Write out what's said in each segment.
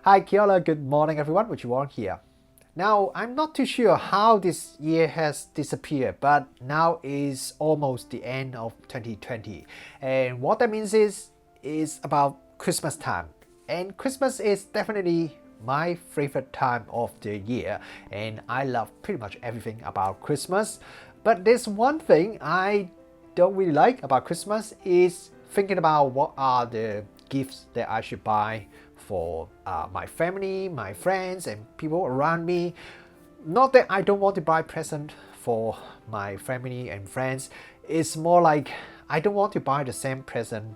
Hi Kiola, good morning everyone, what you want here? Now, I'm not too sure how this year has disappeared, but now is almost the end of 2020. And what that means is about Christmas time. And Christmas is definitely my favorite time of the year. And I love pretty much everything about Christmas. But there's one thing I don't really like about Christmas is thinking about what are the gifts that I should buy for my family, my friends, and people around me. Not that I don't want to buy present for my family and friends. It's more like I don't want to buy the same present,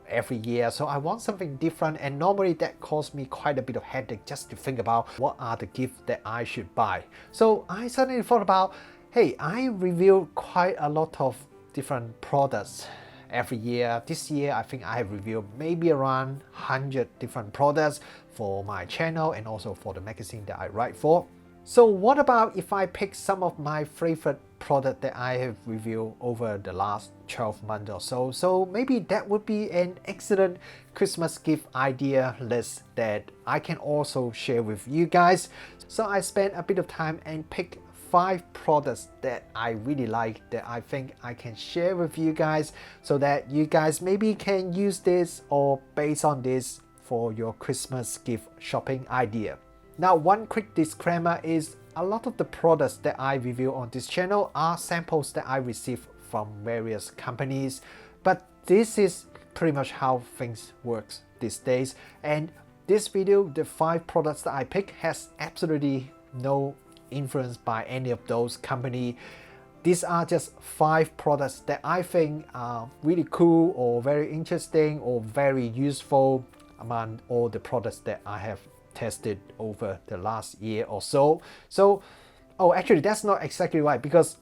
every year. So I want something different, and normally that costs me quite a bit of headache just to think about what are the gifts that I should buy. So I suddenly thought about, hey, I review quite a lot of different products every year. This year I think I have reviewed maybe around 100 different products for my channel and also for the magazine that I write for. So what about if I pick some of my favorite products that I have reviewed over the last 12 months or so? So maybe that would be an excellent Christmas gift idea list that I can also share with you guys. So I spent a bit of time and picked 5 products that I really like that I think I can share with you guys so that you guys maybe can use this or based on this for your Christmas gift shopping idea. Now, one quick disclaimer is a lot of the products that I review on this channel are samples that I receive from various companies, but this is pretty much how things work these days. And this video, the 5 products that I pick, has absolutely no influenced by any of those companies. These are just 5 products that I think are really cool or very interesting or very useful among all the products that I have tested over the last year or so. Actually that's not exactly right, because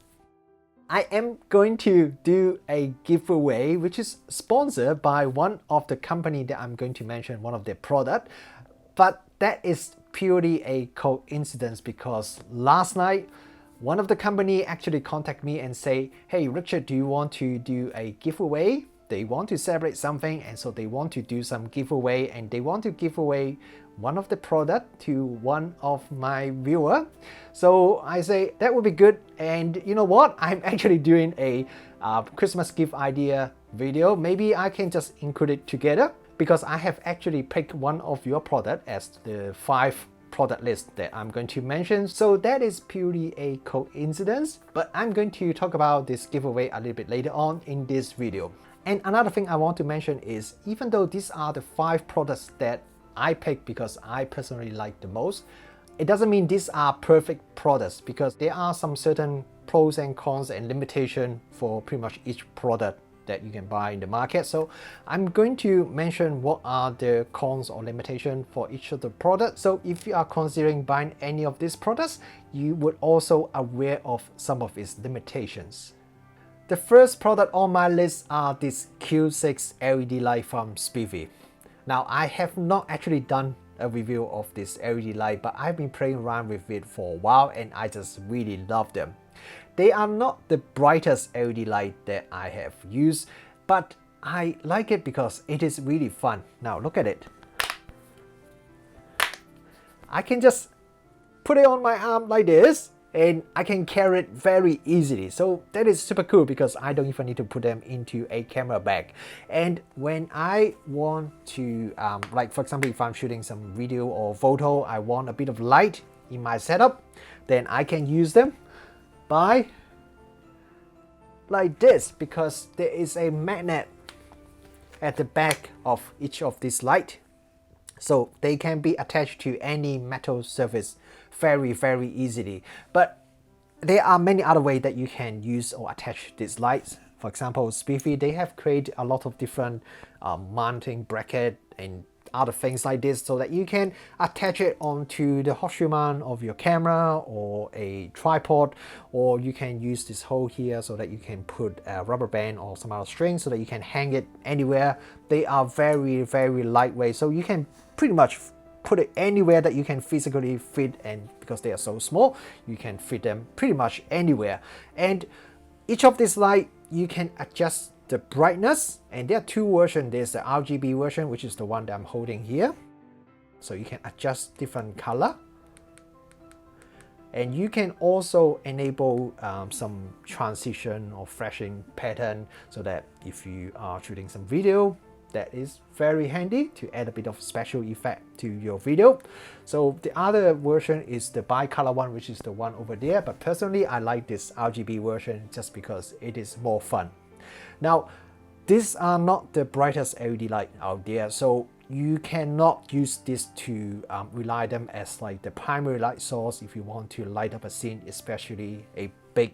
I am going to do a giveaway which is sponsored by one of the company that I'm going to mention, one of their product, but that is purely a coincidence because last night one of the company actually contacted me and say, hey Richard, do you want to do a giveaway? They want to celebrate something, and so they want to do some giveaway, and they want to give away one of the product to one of my viewer. So I say that would be good, and you know what, I'm actually doing a Christmas gift idea video. Maybe I can just include it together, because I have actually picked one of your product as the 5 product list that I'm going to mention. So that is purely a coincidence, but I'm going to talk about this giveaway a little bit later on in this video. And another thing I want to mention is, even though these are the 5 products that I picked because I personally like the most, it doesn't mean these are perfect products, because there are some certain pros and cons and limitation for pretty much each product that you can buy in the market. So I'm going to mention what are the cons or limitation for each of the products. So if you are considering buying any of these products, you would also aware of some of its limitations. The first product on my list are this Q6 LED light from Spiffy. Now, I have not actually done a review of this LED light, but I've been playing around with it for a while and I just really love them. They are not the brightest LED light that I have used, but I like it because it is really fun. Now look at it. I can just put it on my arm like this, and I can carry it very easily. So that is super cool because I don't even need to put them into a camera bag. And when I want to, like for example, if I'm shooting some video or photo, I want a bit of light in my setup, then I can use them by like this, because there is a magnet at the back of each of these lights. So they can be attached to any metal surface very easily. But there are many other ways that you can use or attach these lights. For example, Spiffy, they have created a lot of different mounting bracket and other things like this, so that you can attach it onto the horseshoe mount of your camera or a tripod, or you can use this hole here so that you can put a rubber band or some other string so that you can hang it anywhere. They are very lightweight, so you can pretty much put it anywhere that you can physically fit, and because they are so small, you can fit them pretty much anywhere. And each of these lights, you can adjust the brightness, and there are 2 versions. There's the RGB version, which is the one that I'm holding here. so you can adjust different color. And you can also enable some transition or flashing pattern, so that if you are shooting some video, that is very handy to add a bit of special effect to your video. So the other version is the bi-color one, which is the one over there. But personally, I like this RGB version just because it is more fun. Now, these are not the brightest LED light out there, so you cannot use this to rely them as like the primary light source if you want to light up a scene, especially a big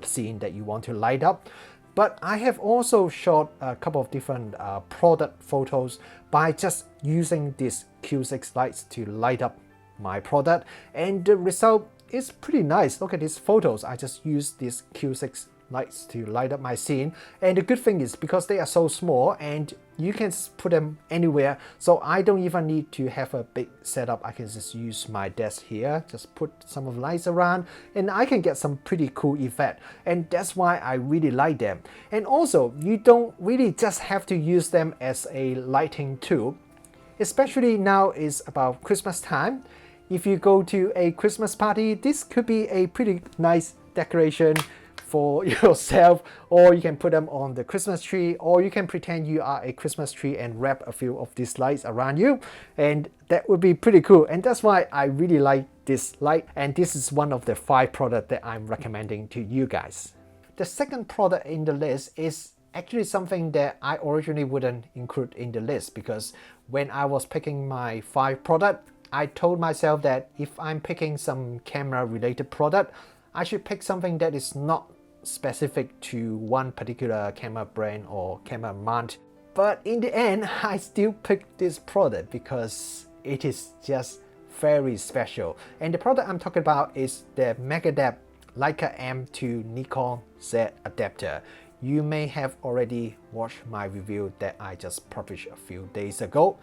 scene that you want to light up. But I have also shot a couple of different product photos by just using these Q6 lights to light up my product, and the result is pretty nice. Look at these photos. I just used these Q6 lights to light up my scene, and the good thing is because they are so small and you can put them anywhere, so I don't even need to have a big setup. I can just use my desk here, just put some of the lights around, and I can get some pretty cool effect, and that's why I really like them. And also, you don't really just have to use them as a lighting tool, especially now is about Christmas time. If you go to a Christmas party, this could be a pretty nice decoration for yourself, or you can put them on the Christmas tree, or you can pretend you are a Christmas tree and wrap a few of these lights around you, and that would be pretty cool. And that's why I really like this light, and this is one of the 5 products that I'm recommending to you guys. The second product in the list is actually something that I originally wouldn't include in the list, because when I was picking my 5 product, I told myself that if I'm picking some camera related product, I should pick something that is not specific to one particular camera brand or camera mount. But in the end, I still picked this product because it is just very special. And the product I'm talking about is the Megadep Leica M2 Nikon Z Adapter. You may have already watched my review that I just published a few days ago.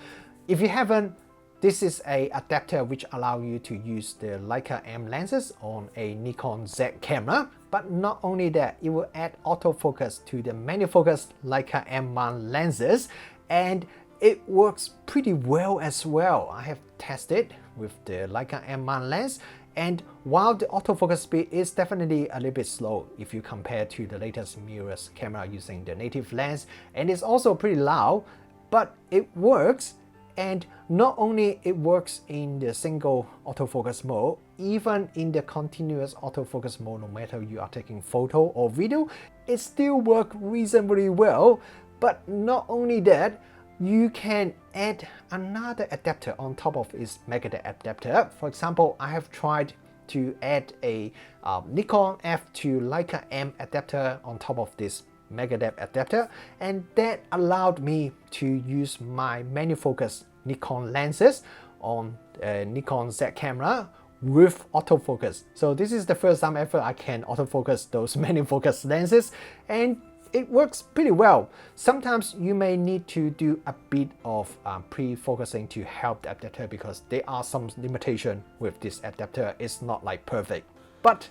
If you haven't, this is an adapter which allows you to use the Leica M lenses on a Nikon Z camera. But not only that, it will add autofocus to the manual focus Leica M mount lenses, and it works pretty well as well. I have tested with the Leica M mount lens, and while the autofocus speed is definitely a little bit slow if you compare to the latest mirrorless camera using the native lens, and it's also pretty loud, but it works. And not only it works in the single autofocus mode, even in the continuous autofocus mode, no matter you are taking photo or video, it still works reasonably well. But not only that, you can add another adapter on top of its Megadep adapter. For example, I have tried to add a Nikon F to Leica M adapter on top of this Megadep adapter, and that allowed me to use my manual focus Nikon lenses on a Nikon Z camera with autofocus. So this is the first time ever I can autofocus those manual focus lenses, and it works pretty well. Sometimes you may need to do a bit of pre-focusing to help the adapter, because there are some limitation with this adapter. It's not like perfect, but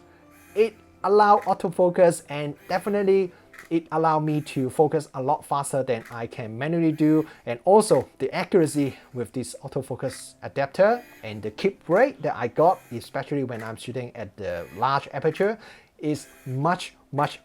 it allows autofocus, and definitely it allowed me to focus a lot faster than I can manually do. And also the accuracy with this autofocus adapter and the keep rate that I got, especially when I'm shooting at the large aperture, is much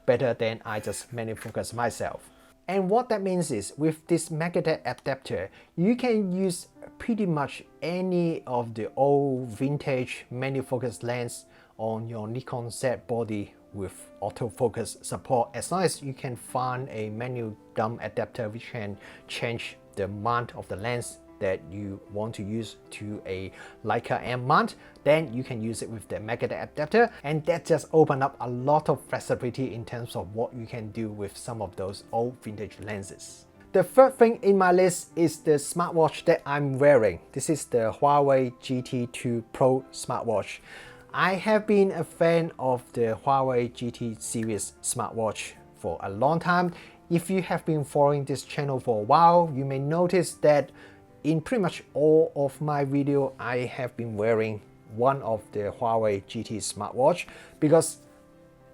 better than I just manually focus myself. And what that means is, with this Megadep adapter, you can use pretty much any of the old vintage manual focus lens on your Nikon Z body with autofocus support, as long as you can find a manual dumb adapter which can change the mount of the lens that you want to use to a Leica M mount, then you can use it with the Megadep adapter, and that just opened up a lot of flexibility in terms of what you can do with some of those old vintage lenses. The third thing in my list is the smartwatch that I'm wearing. This is the Huawei GT2 Pro smartwatch. I have been a fan of the Huawei GT series smartwatch for a long time. If you have been following this channel for a while, you may notice that in pretty much all of my video, I have been wearing one of the Huawei GT smartwatch, because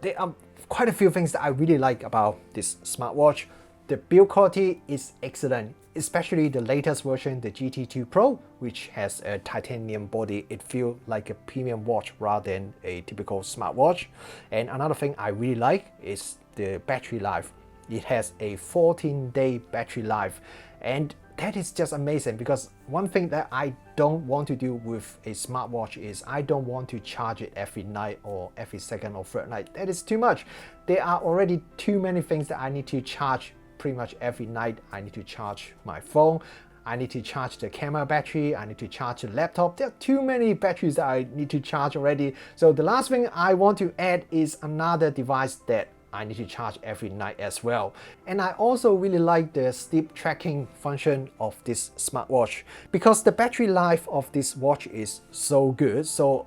there are quite a few things that I really like about this smartwatch. The build quality is excellent, especially the latest version, the GT2 Pro, which has a titanium body. It feels like a premium watch rather than a typical smartwatch. And another thing I really like is the battery life. It has a 14-day battery life, and that is just amazing, because one thing that I don't want to do with a smartwatch is I don't want to charge it every night or every second or third night. That is too much. There are already too many things that I need to charge pretty much every night. I need to charge my phone, I need to charge the camera battery, I need to charge the laptop. There are too many batteries that I need to charge already. So the last thing I want to add is another device that I need to charge every night as well. And I also really like the sleep tracking function of this smartwatch, because the battery life of this watch is so good. So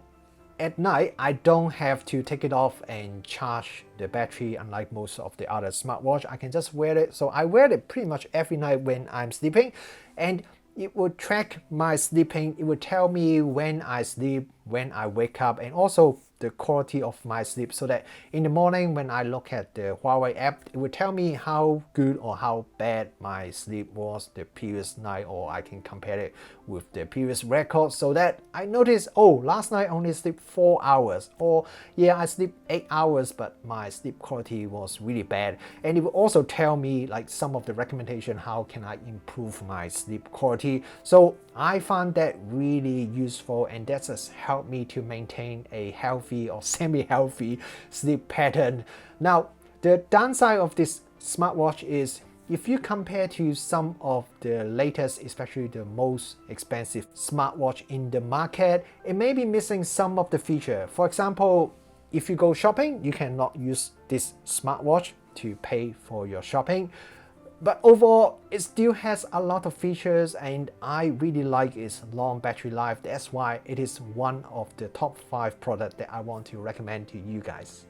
at night, I don't have to take it off and charge the battery, unlike most of the other smartwatch. I can just wear it. So I wear it pretty much every night when I'm sleeping, and it will track my sleeping. It will tell me when I sleep, when I wake up, and also the quality of my sleep, so that in the morning when I look at the Huawei app, it will tell me how good or how bad my sleep was the previous night, or I can compare it with the previous record, so that I notice, oh, last night I only sleep 4 hours, or yeah, I sleep 8 hours, but my sleep quality was really bad. And it will also tell me like some of the recommendation, how can I improve my sleep quality. So I found that really useful, and that has helped me to maintain a healthy or semi-healthy sleep pattern. Now, the downside of this smartwatch is, if you compare to some of the latest, especially the most expensive smartwatch in the market, it may be missing some of the feature. For example, if you go shopping, you cannot use this smartwatch to pay for your shopping. But overall, it still has a lot of features, and I really like its long battery life. That's why it is one of the top 5 products that I want to recommend to you guys.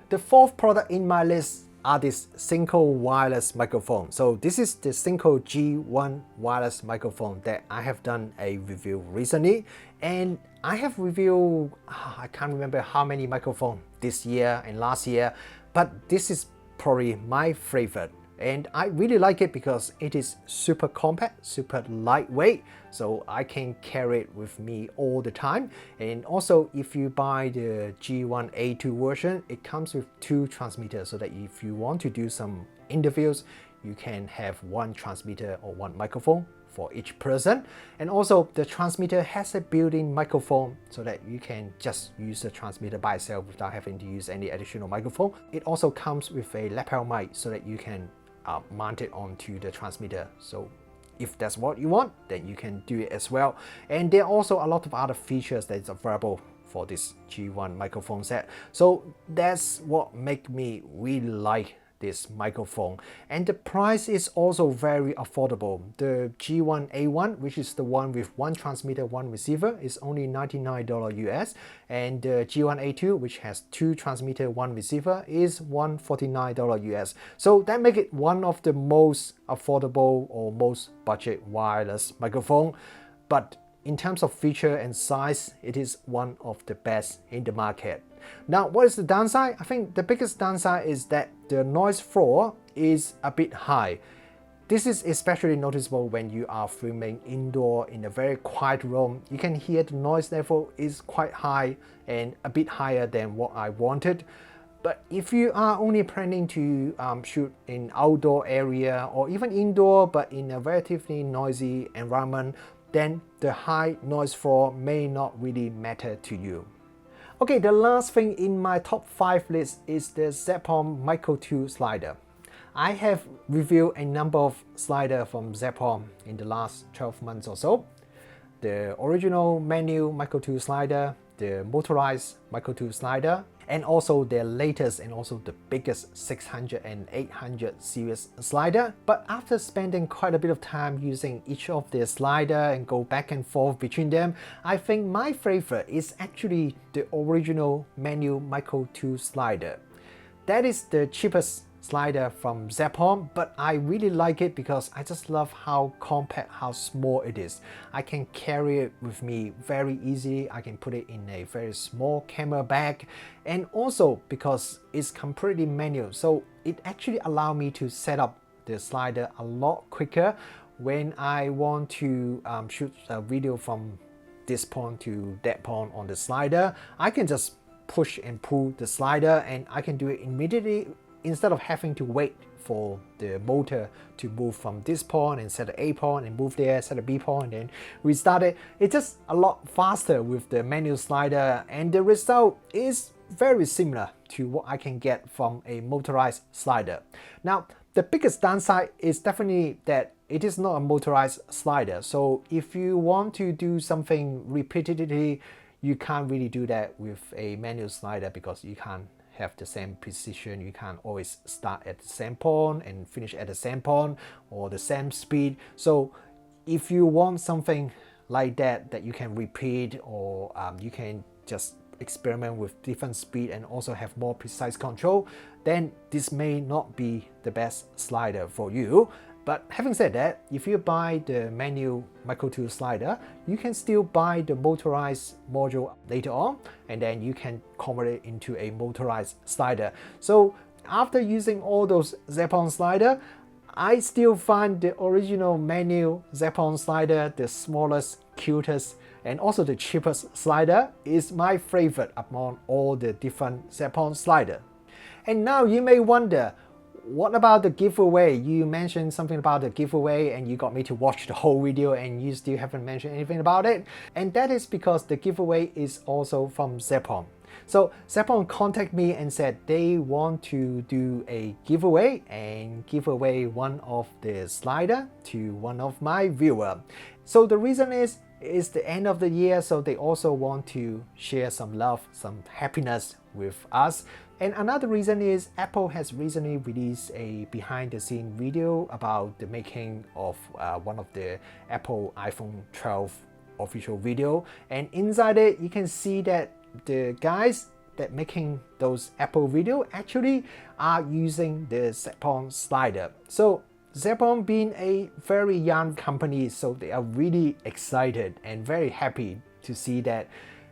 The fourth product in my list are this Synco wireless microphone. So this is the Synco G1 wireless microphone that I have done a review recently, and I have reviewed, I can't remember how many microphones this year and last year, but this is probably my favorite. And I really like it because it is super compact, super lightweight, so I can carry it with me all the time. And also, if you buy the G1A2 version, it comes with 2 transmitters, so that if you want to do some interviews, you can have 1 transmitter or 1 microphone for each person. And also, the transmitter has a built-in microphone, so that you can just use the transmitter by itself without having to use any additional microphone. It also comes with a lapel mic, so that you can mount it onto the transmitter. So if that's what you want, then you can do it as well. And there are also a lot of other features that is available for this G1 microphone set. So that's what makes me really like this microphone. And the price is also very affordable. The G1A1, which is the one with 1 transmitter, 1 receiver, is only $99 US. And the G1A2, which has 2 transmitter, 1 receiver, is $149 US. So that makes it one of the most affordable or most budget wireless microphone. But in terms of feature and size, it is one of the best in the market. Now, what is the downside? I think the biggest downside is that the noise floor is a bit high. This is especially noticeable when you are filming indoor in a very quiet room. You can hear the noise level is quite high, and a bit higher than what I wanted. But if you are only planning to shoot in outdoor area, or even indoor but in a relatively noisy environment, then the high noise floor may not really matter to you. Okay, the last thing in my top 5 list is the Zeapon Micro 2 slider. I have reviewed a number of sliders from Zeapon in the last 12 months or so. The original manual Micro 2 slider, the motorized Micro 2 slider, and also their latest and also the biggest 600 and 800 series slider. But after spending quite a bit of time using each of their slider and go back and forth between them, I think my favorite is actually the original manual Micro 2 slider. That is the cheapest slider from Zeapon, but I really like it because I just love how compact, how small it is. I can carry it with me very easily. I can put it in a very small camera bag, and also because it's completely manual, so it actually allows me to set up the slider a lot quicker when I want to shoot a video from this point to that point on the slider, I can just push and pull the slider and I can do it immediately instead of having to wait for the motor to move from this point and set the A point and move there, set the B point and then restart it. It's just a lot faster with the manual slider, and the result is very similar to what I can get from a motorized slider. Now, the biggest downside is definitely that it is not a motorized slider. So if you want to do something repeatedly, you can't really do that with a manual slider because you can't have the same precision. You can't always start at the same point and finish at the same point or the same speed. So if you want something like that you can repeat, or you can just experiment with different speed and also have more precise control, then this may not be the best slider for you. But having said that, if you buy the manual Micro 2 slider, you can still buy the motorized module later on, and then you can convert it into a motorized slider. So after using all those Zeapon slider, I still find the original manual Zeapon slider the smallest, cutest, and also the cheapest slider is my favorite among all the different Zeapon slider. And now you may wonder, what about the giveaway? You mentioned something about the giveaway and you got me to watch the whole video and you still haven't mentioned anything about it. And that is because the giveaway is also from Zeapon. So Zeapon contacted me and said they want to do a giveaway and give away one of the slider to one of my viewer. So the reason is it's the end of the year, so they also want to share some love, some happiness with us. And another reason is Apple has recently released a behind-the-scene video about the making of one of the Apple iPhone 12 official video. And inside it, you can see that the guys that making those Apple video actually are using the Zeapon slider. So Zeapon being a very young company, so they are really excited and very happy to see that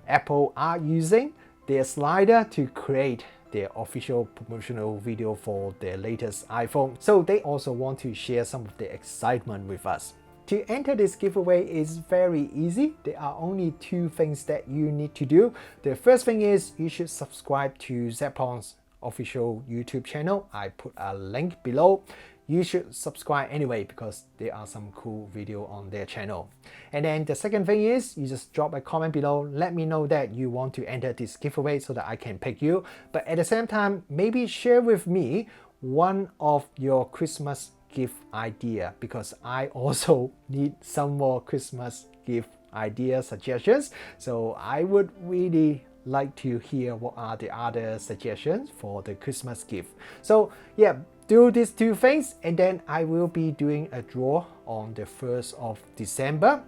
Apple are using their slider to create their official promotional video for their latest iPhone. So they also want to share some of the excitement with us. To enter this giveaway is very easy. There are only two things that you need to do. The first thing is you should subscribe to Zeapon's official YouTube channel. I put a link below. You should subscribe anyway because there are some cool video on their channel. And then the second thing is you just drop a comment below. Let me know that you want to enter this giveaway so that I can pick you. But at the same time, maybe share with me one of your Christmas gift idea, because I also need some more Christmas gift idea suggestions. So I would really like to hear what are the other suggestions for the Christmas gift. So yeah, do these two things and then I will be doing a draw on the 1st of December.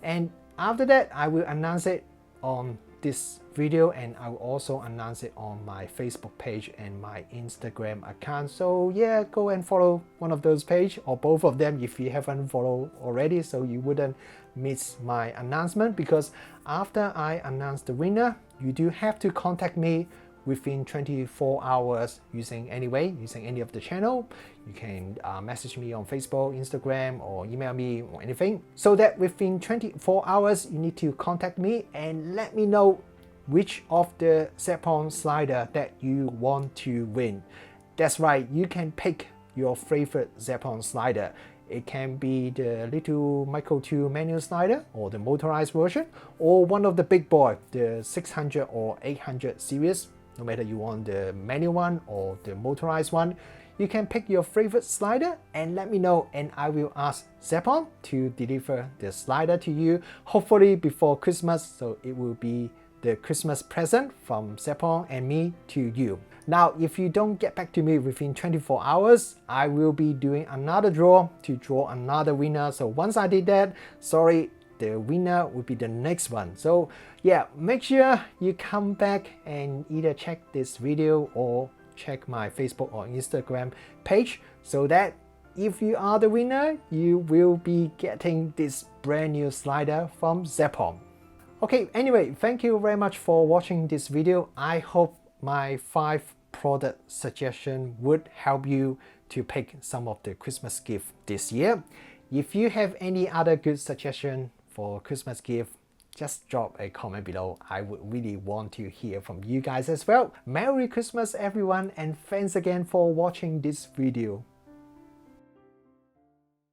And after that, I will announce it on this video and I will also announce it on my Facebook page and my Instagram account. So yeah, go and follow one of those pages or both of them if you haven't followed already, so you wouldn't miss my announcement. Because after I announce the winner, you do have to contact me within 24 hours using any of the channel. You can message me on Facebook, Instagram, or email me or anything. So that within 24 hours, you need to contact me and let me know which of the Zeapon slider that you want to win. That's right, you can pick your favorite Zeapon slider. It can be the little Micro 2 manual slider or the motorized version, or one of the big boy, the 600 or 800 series. No matter you want the manual one or the motorized one, you can pick your favorite slider and let me know, and I will ask Zeapon to deliver the slider to you, hopefully before Christmas, so it will be the Christmas present from Zeapon and me to you. Now, if you don't get back to me within 24 hours, I will be doing another draw to draw another winner. So once I did that, sorry, the winner will be the next one. So yeah, make sure you come back and either check this video or check my Facebook or Instagram page, so that if you are the winner, you will be getting this brand new slider from Zeapon. Okay, anyway, thank you very much for watching this video. I hope my 5 product suggestion would help you to pick some of the Christmas gift this year. If you have any other good suggestion for Christmas gift, just drop a comment below. I would really want to hear from you guys as well. Merry Christmas everyone, and thanks again for watching this video.